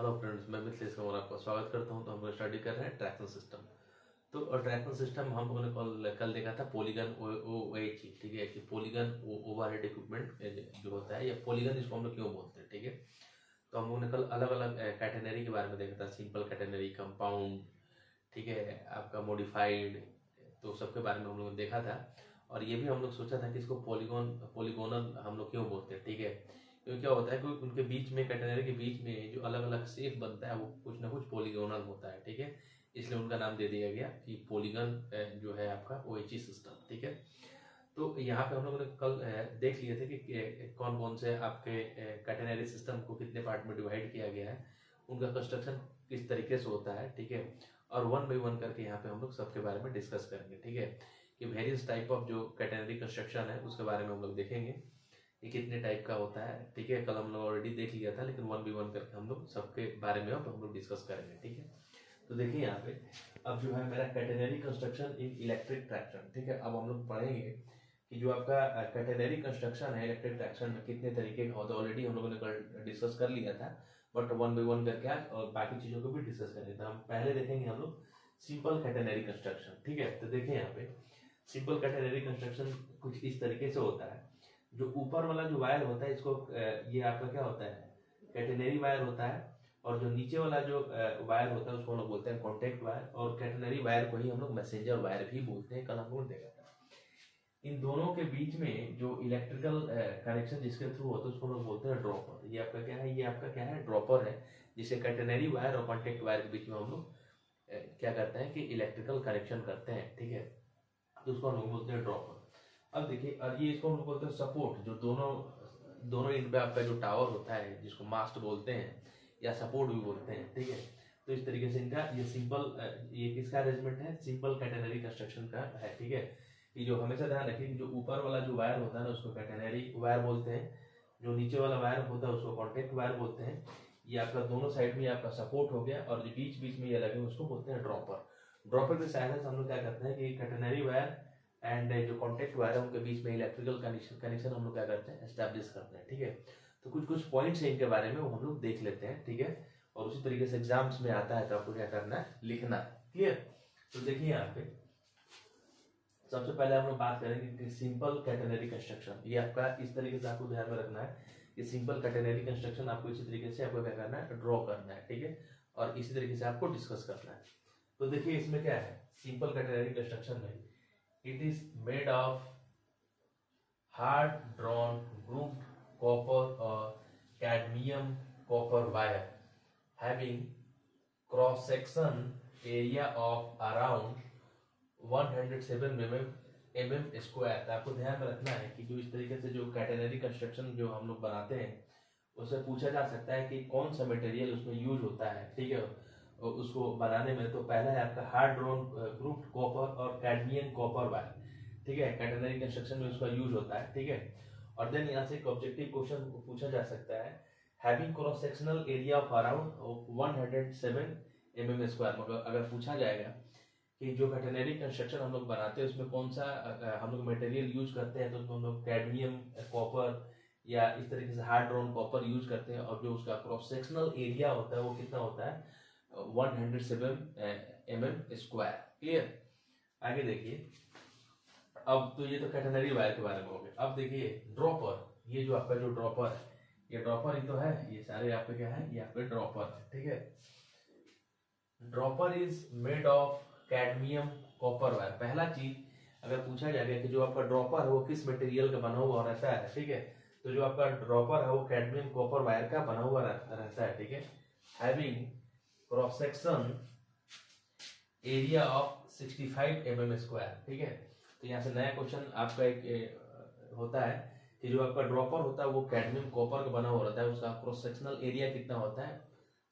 Hello friends, मैं मिथिलेश कुमार आपका स्वागत करता हूं। तो हम लोग स्टडी कर रहे हैं ट्रैक्शन सिस्टम। तो ट्रैक्शन सिस्टम हम लोगों ने कल देखा था पॉलीगन ओएच, ठीक है, कि पॉलीगन ओवरहेड इक्विपमेंट जो होता है, या पॉलीगन इसको हम लोग क्यों बोलते हैं, ठीक है। तो हम लोगों ने कल अलग अलग कैटेगरी के बारे में देखा था, सिंपल कैटेगरी, कंपाउंड, ठीक है, आपका मॉडिफाइड, तो सबके बारे में हम लोगों ने देखा था। और ये भी हम लोग सोचा था कि इसको पॉलीगोनल हम लोग क्यों बोलते हैं, ठीक है। क्योंकि क्या होता है कि उनके बीच में, कैटेगरी के बीच में जो अलग अलग शेप बनता है वो कुछ ना कुछ पॉलीगोनल होता है, ठीक है। इसलिए उनका नाम दे दिया गया कि पॉलीगन जो है आपका ओएचई सिस्टम, ठीक है। तो यहाँ पे हम लोगों ने कल देख लिए थे कि कौन कौन से आपके कैटेगरी सिस्टम को कितने पार्ट में डिवाइड किया गया है, उनका कंस्ट्रक्शन किस तरीके से होता है, ठीक है। और वन बाई वन करके यहाँ पे हम लोग सबके बारे में डिस्कस करेंगे, ठीक है। कि वेरियस टाइप ऑफ जो कैटेगरी कंस्ट्रक्शन है उसके बारे में हम लोग देखेंगे, ये कितने टाइप का होता है, ठीक है। कल हम लोग ऑलरेडी देख लिया था, लेकिन वन बाई वन करके हम लोग सबके बारे में अब हम लोग डिस्कस करेंगे, ठीक है। तो देखिए यहाँ पे अब जो है मेरा कैटेगरी कंस्ट्रक्शन इन इलेक्ट्रिक ट्रैक्शन, ठीक है। अब हम लोग पढ़ेंगे कि जो आपका कैटेगरी कंस्ट्रक्शन है इलेक्ट्रिक ट्रैक्शन में कितने तरीके का होता है। ऑलरेडी हम लोगों ने कल डिस्कस कर लिया था, बट वन बाई वन करके आज और बाकी चीजों को भी डिस्कस करेंगे। तो हम पहले देखेंगे हम लोग सिंपल कैटेगरी कंस्ट्रक्शन, ठीक है। तो देखिए यहाँ पे सिंपल कैटेगरी कंस्ट्रक्शन कुछ इस तरीके से होता है। जो ऊपर वाला जो वायर होता है इसको ये आपका क्या होता है, कैटेनरी वायर होता है। और जो नीचे वाला जो वायर होता है उसको हम लोग बोलते हैं कॉन्टेक्ट वायर। और कैटेनरी वायर को ही हम लोग मैसेंजर वायर भी बोलते हैं, कल हम लोग देखा था। इन दोनों के बीच में जो इलेक्ट्रिकल कनेक्शन जिसके थ्रू होता है उसको हम लोग बोलते हैं ड्रॉपर। ये आपका क्या है, ये आपका क्या है, ड्रॉपर है, जिसे कैटेनरी वायर और कॉन्टेक्ट वायर के बीच में हम लोग क्या करते हैं कि इलेक्ट्रिकल कनेक्शन करते हैं, ठीक है। तो उसको हम लोग बोलते हैं ड्रॉपर। अब देखिए, और ये इसको हम लोग बोलते हैं सपोर्ट, जो दोनों एंड पे आपका जो टावर होता है जिसको मास्ट बोलते हैं या सपोर्ट भी बोलते हैं, ठीक है। तो इस तरीके से इनका ये सिंपल, ये किसका अरेंजमेंट है, सिंपल कैटेनरी कंस्ट्रक्शन का है, ठीक है। ये जो हमेशा ध्यान रखिए कि जो ऊपर वाला जो वायर होता है ना उसको कैटेनरी वायर बोलते हैं, जो नीचे वाला वायर होता है उसको कॉन्टेक्ट वायर बोलते हैं। ये आपका दोनों साइड में आपका सपोर्ट हो गया, और जो बीच बीच में ये लगे उसको बोलते हैं ड्रॉपर। ड्रॉपर की सहायता से हम लोग क्या करते हैं कि कैटेनरी वायर एंड जो कॉन्टेक्ट वायर है उनके बीच में इलेक्ट्रिकल कनेक्शन हम लोग क्या करते हैं, एस्टैब्लिश करते हैं, ठीक है। तो कुछ कुछ पॉइंट्स है इनके बारे में, वो हम लोग देख लेते हैं, ठीक है। और उसी तरीके से एग्जाम्स में आता है तो आपको क्या करना है, लिखना है, क्लियर। तो देखिए यहाँ पे सबसे पहले हम लोग बात करेंगे कि सिंपल कैटेनरी कंस्ट्रक्शन। ये आपका इस तरीके से आपको ध्यान में रखना है कि सिंपल कैटेनरी कंस्ट्रक्शन आपको इसी तरीके से आपको क्या करना है, ड्रॉ करना है, ठीक है। और इसी तरीके से आपको डिस्कस करना है। तो देखिए इसमें क्या है, सिंपल कैटेनरी कंस्ट्रक्शन में it is made of hard drawn grooved copper or cadmium copper wire having cross section area of around 107 mm square। तो आपको ध्यान में रखना है कि जो इस तरीके से जो कैटेनरी कंस्ट्रक्शन जो हम लोग बनाते हैं उससे पूछा जा सकता है कि कौन सा मटेरियल उसमें यूज होता है, ठीक है, उसको बनाने में। तो पहला है आपका हार्ड ड्रोन ग्रुप्ड कॉपर और कैडमियम कॉपर वायर, ठीक है, कैटेनरी कंस्ट्रक्शन में उसका यूज होता है, ठीक है। और देन यहाँ से एक ऑब्जेक्टिव क्वेश्चन पूछा जा सकता है, having cross sectional area of around 107 mm square. मतलब अगर पूछा जाएगा कि जो कैटेनरी कंस्ट्रक्शन हम लोग बनाते हैं उसमें कौन सा हम लोग मटेरियल यूज करते हैं, तो उसमें हम लोग कैडमियम कॉपर या इस तरीके से हार्ड ड्रोन कॉपर यूज करते हैं। और जो उसका क्रॉस सेक्शनल एरिया होता है वो कितना होता है, 107 mm स्क्वायर, क्लियर। आगे देखिए, अब तो ये तो कैटेनरी वायर के बारे में हो गया। अब देखिए ड्रॉपर, ये जो आपका जो ड्रॉपर है, ये ड्रॉपर ही तो है, ये सारे आपके क्या है, ये आपके ड्रॉपर है, ठीक है। Dropper is made of cadmium copper wire. पहला चीज अगर पूछा जाएगा कि जो आपका ड्रॉपर है वो किस मटेरियल का बना हुआ रहता है, ठीक है, तो जो आपका ड्रॉपर है वो कैडमियम कॉपर वायर का बना हुआ रहता है, ठीक है। Having cross section area of 65 mm square, ठीक है। तो यहाँ से नया क्वेश्चन आपका एक होता है कि जो आपका ड्रॉपर होता है वो कैडमियम कॉपर का बना हुआ रहता है, उसका क्रॉस सेक्शनल एरिया कितना होता है,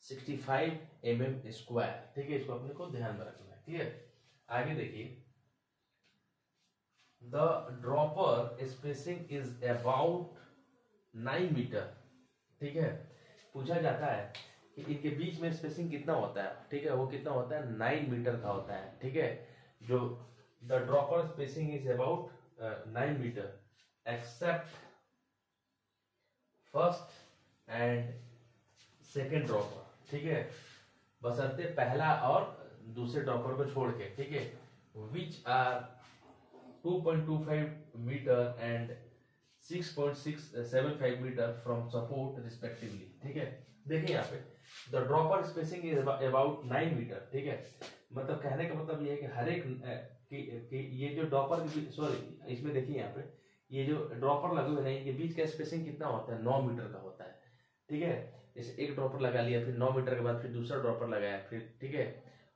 65 mm स्क्वायर, ठीक है। इसको अपने को ध्यान में रखना है, क्लियर। आगे देखिए, the dropper spacing is about 9 metre, ठीक है। पूछा जाता है कि इनके बीच में स्पेसिंग कितना होता है, ठीक है, वो कितना होता है, 9 मीटर का होता है, ठीक है। जो the dropper spacing is about 9 metre except first and second dropper, ठीक है, बशर्ते पहला और दूसरे ड्रॉपर को छोड़ के, ठीक है, which are 2.25 metre and 6.675 metre from support respectively, ठीक है। देखिए यहाँ पे the dropper spacing is about 9 metre, ठीक है। मतलब कहने का मतलब ये है कि हर एक कि ये जो ड्रॉपर सॉरी इसमें देखिए यहाँ पे ये जो ड्रॉपर लगे हुए हैं इनके बीच का स्पेसिंग कितना होता है, 9 मीटर का होता है, ठीक है। जैसे एक ड्रॉपर लगा लिया, फिर 9 मीटर के बाद फिर दूसरा ड्रॉपर लगाया, फिर ठीक है,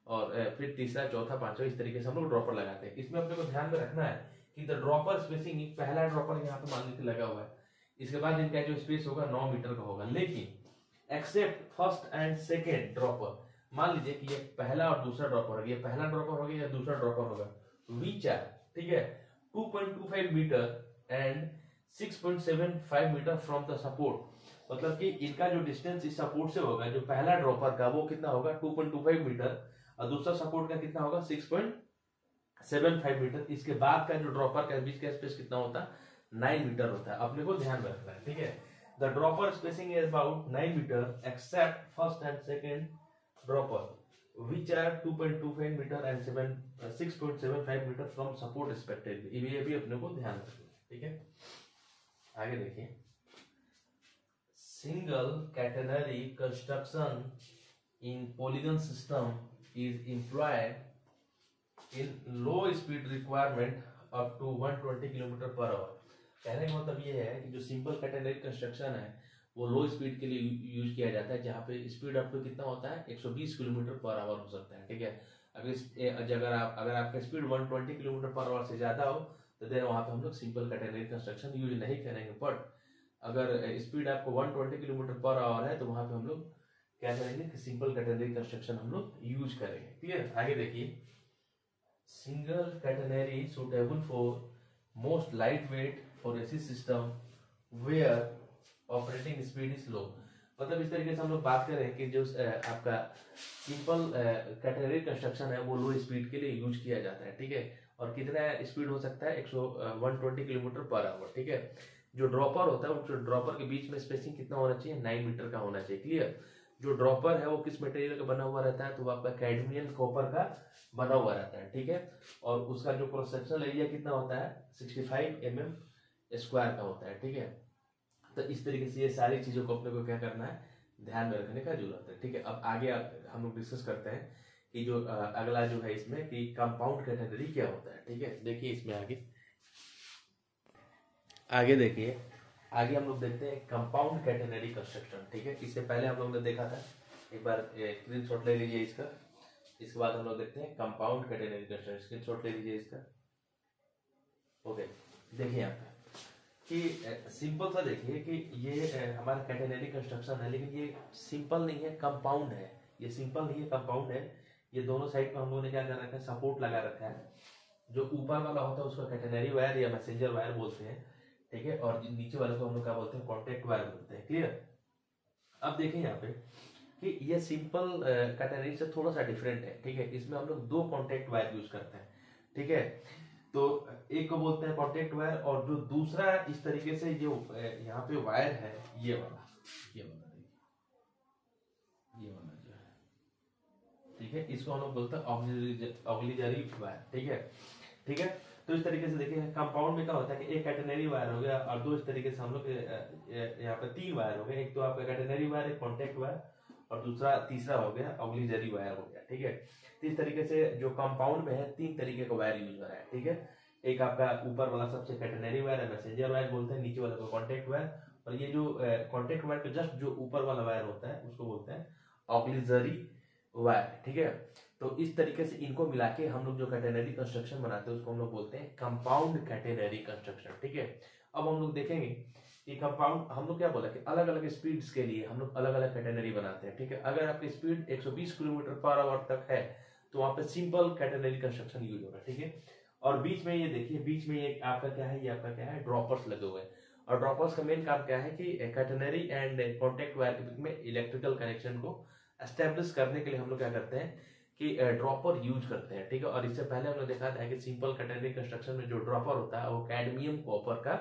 और फिर तीसरा, चौथा, पांचवा, इस तरीके से हम लोग ड्रॉपर लगाते हैं। इसमें अपने को ध्यान में रखना है कि द ड्रॉपर स्पेसिंग, पहला ड्रॉपर यहाँ पे मान लीजिए लगा हुआ है, इसके बाद इनका जो स्पेस होगा 9 मीटर का होगा, लेकिन accept first and second dropper, मान लीजिए कि ये पहला और दूसरा ड्रॉपर है, ये पहला ड्रॉपर होगा या दूसरा ड्रॉपर होगा, विच आर, ठीक है, 2.25 metre and 6.75 metre from the support, मतलब कि इनका जो डिस्टेंस इस सपोर्ट से होगा, जो पहला ड्रॉपर का वो कितना होगा 2.25 मीटर और दूसरा सपोर्ट का कितना होगा 6.75 मीटर। इसके बाद का जो ड्रॉपर का बीच का स्पेस कितना होता है 9 मीटर होता है, अपने को ध्यान में रखना है, ठीक है। The dropper spacing is about 9 metre except first and second dropper which are 2.25 metre and 6.75 metre from support respectively, ये भी अपने को ध्यान रखना, ठीक है। आगे देखिए, single catenary construction in polygon system is employed in low speed requirement up to 120 kilometre per hour. कहने का मतलब ये है कि जो सिंपल कैटेनरी कंस्ट्रक्शन है वो लो स्पीड के लिए यूज किया जाता है, जहाँ पे स्पीड अप टू कितना होता है 120 किलोमीटर पर आवर हो सकता है, ठीक है। अगर आपका स्पीड 120 किलोमीटर पर आवर से ज्यादा हो तो देन वहाँ पे हम लोग सिंपल कैटेनरी कंस्ट्रक्शन यूज नहीं करेंगे, बट अगर स्पीड आपको 120 किलोमीटर पर आवर है तो वहाँ पे हम लोग क्या करेंगे कि सिंपल कैटेनरी कंस्ट्रक्शन हम लोग यूज करेंगे, क्लियर। आगे देखिए, single catenary suitable for most light weight for AC system where operating speed is low. मतलब इस तरीके से हम लोग बात करें कि जो आपका सिंपल कैटेनरी कंस्ट्रक्शन है वो लो स्पीड के लिए यूज किया जाता है, ठीक है। और कितना स्पीड हो सकता है 120 किलोमीटर पर आवर, ठीक है। जो ड्रॉपर होता है उस ड्रॉपर के बीच में स्पेसिंग कितना होना चाहिए 9 मीटर का होना चाहिए, क्लियर। जो ड्रॉपर है वो किस मटेरियल का बना हुआ रहता है, तो वो आपका कैडमियम कॉपर का बना हुआ रहता है, ठीक है। और उसका जो क्रॉस सेक्शनल एरिया कितना होता है 65 mm स्क्वायर का होता है, ठीक है। तो इस तरीके से ये सारी चीजों को अपने को क्या करना है ध्यान में रखने का जरूरत है, ठीक है। अब आगे हम लोग डिस्कस करते हैं कि जो अगला जो है इसमें कि कंपाउंड कैटेगरी क्या होता है, ठीक है। देखिए इसमें आगे देखिए, आगे हम लोग देखते हैं कंपाउंड कैटेगरी कंस्ट्रक्शन, ठीक है। इससे पहले हम लोग ने देखा था, एक बार स्क्रीनशॉट ले लीजिए इसका। इसके बाद हम लोग देखते हैं कंपाउंड कैटेगरी कंस्ट्रक्शन, स्क्रीनशॉट ले लीजिए इसका। ओके, देखिए यहाँ पे कि सिंपल सा देखिए कि ये हमारा कैटेगरी कंस्ट्रक्शन है, लेकिन ये सिंपल नहीं है, कंपाउंड है। ये सिंपल नहीं है, कंपाउंड है। ये दोनों साइड में हम लोगों ने क्या कर रखा है सपोर्ट लगा रखा है। जो ऊपर वाला होता है उसको कैटेनरी वायर या मैसेंजर वायर बोलते हैं, ठीक है। और नीचे वाले को हम लोग क्या बोलते हैं कॉन्टेक्ट वायर बोलते हैं, क्लियर। अब देखिए यहाँ पे कि ये सिंपल कैटेनरी से थोड़ा सा डिफरेंट है, ठीक है। इसमें हम लोग 2 कॉन्टेक्ट वायर यूज करते हैं, ठीक है। तो एक को बोलते हैं कॉन्टेक्ट वायर, और जो दूसरा इस तरीके से जो यहाँ पे वायर है ये वाला जो है, ठीक है, इसको हम लोग बोलते हैं ऑक्सिलरी वायर, ठीक है। तो इस तरीके से देखिए कंपाउंड में क्या होता है कि एक कैटेनरी वायर हो गया और 2 इस तरीके से हम लोग यहाँ पे 3 वायर हो गए। एक तो आपका कैटेनरी वायर, एक कॉन्टेक्ट वायर, और तीसरा हो गया ऑक्सिलरी वायर हो गया, ठीक है। तो इस तरीके से जो कंपाउंड में है 3 तरीके का वायर यूज हो रहा है, ठीक है। एक आपका ऊपर वाला सबसे कैटेनरी वायर है, मैसेंजर वायर बोलते हैं, नीचे वाले को कॉन्टेक्ट वायर, और ये जो कॉन्टेक्ट वायर के जस्ट जो ऊपर वाला वायर होता है उसको बोलते हैं ऑक्सिलरी वायर, ठीक है। तो इस तरीके से इनको मिला के हम लोग जो कैटेनरी कंस्ट्रक्शन बनाते हैं उसको हम लोग बोलते हैं कंपाउंड कैटेनरी कंस्ट्रक्शन, ठीक है। अब हम लोग देखेंगे कि कंपाउंड हम लोग क्या बोला कि अलग अलग स्पीड्स के लिए हम लोग अलग अलग कैटेनरी बनाते हैं, ठीक है। अगर आपकी स्पीड 120 किलोमीटर पर आवर तक है तो वहां पे सिंपल कैटेनरी कंस्ट्रक्शन यूज होगा, ठीक है। और बीच में ये देखिए, बीच में ये आपका क्या है, ये आपका क्या है ड्रॉपर्स लगे हुए हैं। और ड्रॉपर्स का मेन काम क्या है कि कैटेनरी एंड कॉन्टेक्ट वायर के बीच में इलेक्ट्रिकल कनेक्शन को एस्टेब्लिश करने के लिए हम लोग क्या करते हैं कि ड्रॉपर यूज करते हैं, ठीक है। और इससे पहले हमने देखा था कि सिंपल कैटेनरी कंस्ट्रक्शन में जो ड्रॉपर होता है वो कैडमियम कॉपर का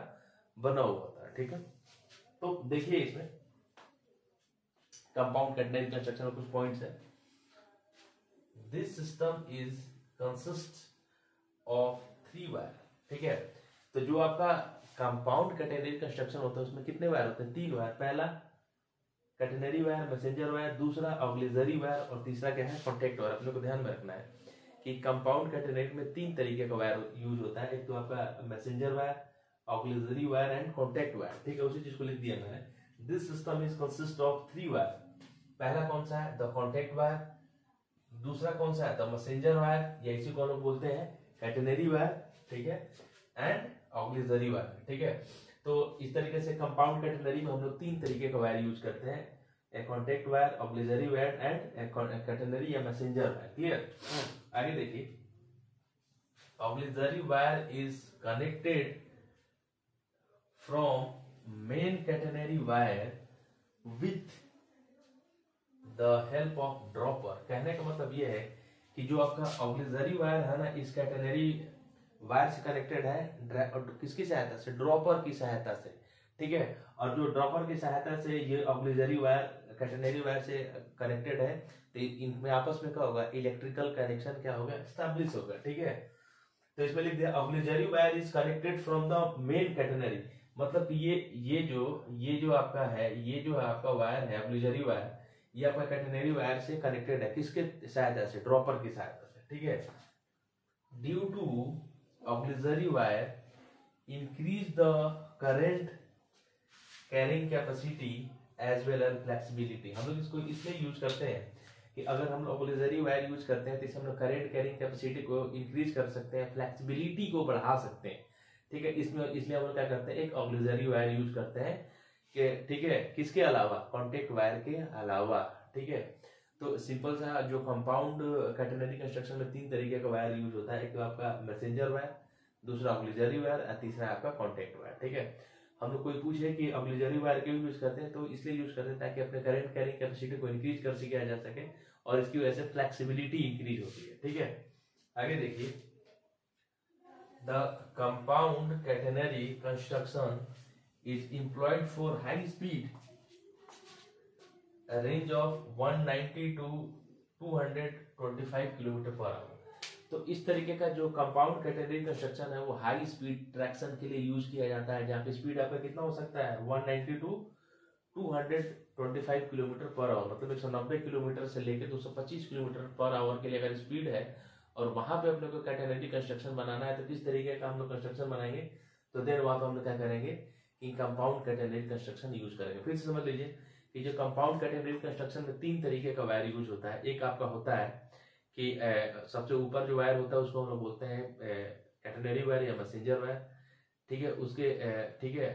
बना हुआ होता है, ठीक है। तो देखिए इसमें कंपाउंड कैटेनरी कंस्ट्रक्शन में कुछ पॉइंट्स है। This system is consist of 3 wire, ठीक है। तो जो आपका कंपाउंड कैटेनरी कंस्ट्रक्शन होता है उसमें कितने वायर होते हैं? 3 वायर। पहला कैटेनरी वायर, मैसेंजर वायर, दूसरा ऑक्सिलरी वायर और तीसरा क्या है? Contact wire. अपने को ध्यान में रखना है कि कंपाउंड कैटेनरी में 3 तरीके का वायर यूज होता है। एक तो आपका messenger wire, auxiliary wire and contact wire, ठीक है। उसी चीज को लिख दिया मैंने। This system is consist of 3 wire. पहला कौन सा है? The contact wire. दूसरा कौन सा है? द मैसेंजर वायर, या इसी को हम लोग बोलते हैं कैटेनरी वायर, ठीक है, एंड ऑक्सिलरी वायर, ठीक है। तो इस तरीके से कंपाउंड कैटेनरी में हम लोग 3 तरीके का वायर यूज करते हैं, ए contact wire, auxiliary wire and catenary या मैसेंजर वायर। क्लियर? आगे देखिए, auxiliary wire is connected from main catenary wire with the help of dropper. कहने का मतलब यह है कि जो आपका ऑक्सिलरी वायर है ना, इस कैटेनरी वायर से कनेक्टेड है किसकी सहायता से? ड्रॉपर की सहायता से, ठीक है। और जो ड्रॉपर की सहायता से ये ऑक्सिलरी वायर कैटेनरी वायर से कनेक्टेड है, तो इनमें आपस में क्या होगा? इलेक्ट्रिकल कनेक्शन क्या होगा? एस्टैब्लिश होगा, ठीक है। तो इसमें लिख दिया auxiliary wire is connected from the main catenary. मतलब ये जो आपका है, ये जो है आपका वायर है ऑक्सिलरी वायर, ये आपका कैटेनरी वायर से कनेक्टेड है किसके सहायता से? ड्रॉपर की सहायता से, ठीक है। Due to auxiliary wire increase the current carrying capacity as well as flexibility. हम लोग इसको इसलिए यूज करते हैं कि अगर हम लोग ऑक्सिलरी वायर यूज करते हैं तो इससे हम लोग करंट कैरिंग कैपेसिटी को इंक्रीज कर सकते हैं, फ्लेक्सिबिलिटी को बढ़ा सकते हैं, ठीक है। इसमें इसलिए हम लोग क्या करते हैं? एक ऑक्सिलरी वायर यूज करते हैं कि, ठीक है, किसके अलावा? कॉन्टेक्ट वायर के अलावा, ठीक है। तो सिंपल सा जो कंपाउंड कैटेनरी कंस्ट्रक्शन में 3 तरीके का वायर यूज होता है। एक तो आपका मैसेंजर वायर, दूसरा ऑक्सिलरी वायर और तीसरा आपका कॉन्टेक्ट वायर, ठीक है। हम लोग कोई पूछे कि ऑक्सिलरी वायर क्यों यूज करते हैं, तो इसलिए यूज करते हैं ताकि अपने करंट कैरिंग कैपेसिटी को इंक्रीज कर किया जा सके और इसकी वजह से फ्लेक्सिबिलिटी इंक्रीज होती है, ठीक है। आगे देखिए, the compound catenary construction is employed for high speed range of 190 to 225 kilometre per our. तो इस तरीके का जो कंपाउंड कैटेनरी कंस्ट्रक्शन है वो हाई स्पीड ट्रैक्शन के लिए यूज किया जाता है, जहाँ पे स्पीड आपका कितना हो सकता है? 190 to 225 किलोमीटर पर आवर। मतलब 190 किलोमीटर से लेकर 225 किलोमीटर पर आवर के लिए अगर स्पीड है और वहां पे अपने को कैटेनरी कंस्ट्रक्शन बनाना है, तो किस तरीके का हम लोग कंस्ट्रक्शन बनाएंगे? तो देन वहां पे हम लोग क्या करेंगे कि कंपाउंड कैटेनरी कंस्ट्रक्शन यूज करेंगे। फिर से समझ लीजिए कि जो कंपाउंड कैटेनरी कंस्ट्रक्शन में 3 तरीके का वायर यूज होता है। एक आपका होता है कि सबसे ऊपर जो वायर होता है उसको हम लोग बोलते हैं कैटेनरी वायर या मैसेंजर वायर, ठीक है। उसके ठीक है,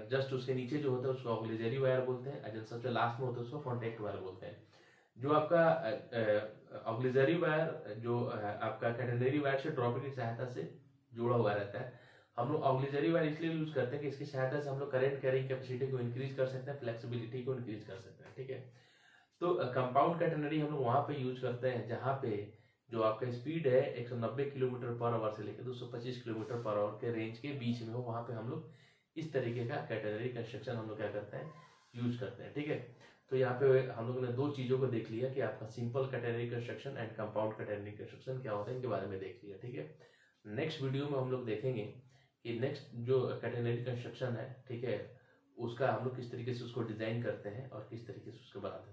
जस्ट उसके नीचे जो होता है उसको ऑक्सिलरी वायर बोलते हैं, और जो सबसे लास्ट में होता है उसको कॉन्टेक्ट वायर बोलते हैं। जो आपका ऑक्सिलरी वायर जो आपका कैटेनरी वायर से ड्रॉपर की सहायता से जुड़ा हुआ रहता है। हम लोग ऑक्सिलरी वायर इसलिए यूज करते हैं कि इसकी सहायता से हम लोग करंट कैरिंग कैपेसिटी को इंक्रीज कर सकते हैं, फ्लेक्सिबिलिटी को इंक्रीज कर सकते हैं, ठीक है। तो कंपाउंड कैटेनरी हम लोग वहां पे यूज करते हैं जहां पे जो आपका स्पीड है 190 किलोमीटर पर आवर से लेकर 225 किलोमीटर पर आवर के रेंज के बीच में हो, वहां पे हम लोग इस तरीके का कैटेनरी कंस्ट्रक्शन हम लोग क्या करते हैं? यूज करते हैं, ठीक है। तो यहाँ पे हम लोगों ने 2 चीजों को देख लिया कि आपका simple catenary construction and compound catenary construction क्या होता है, इनके बारे में देख लिया, ठीक है। नेक्स्ट वीडियो में हम लोग देखेंगे कि नेक्स्ट जो कैटेनरी कंस्ट्रक्शन है, ठीक है, उसका हम लोग किस तरीके से उसको डिजाइन करते हैं और किस तरीके से उसको बनाते हैं।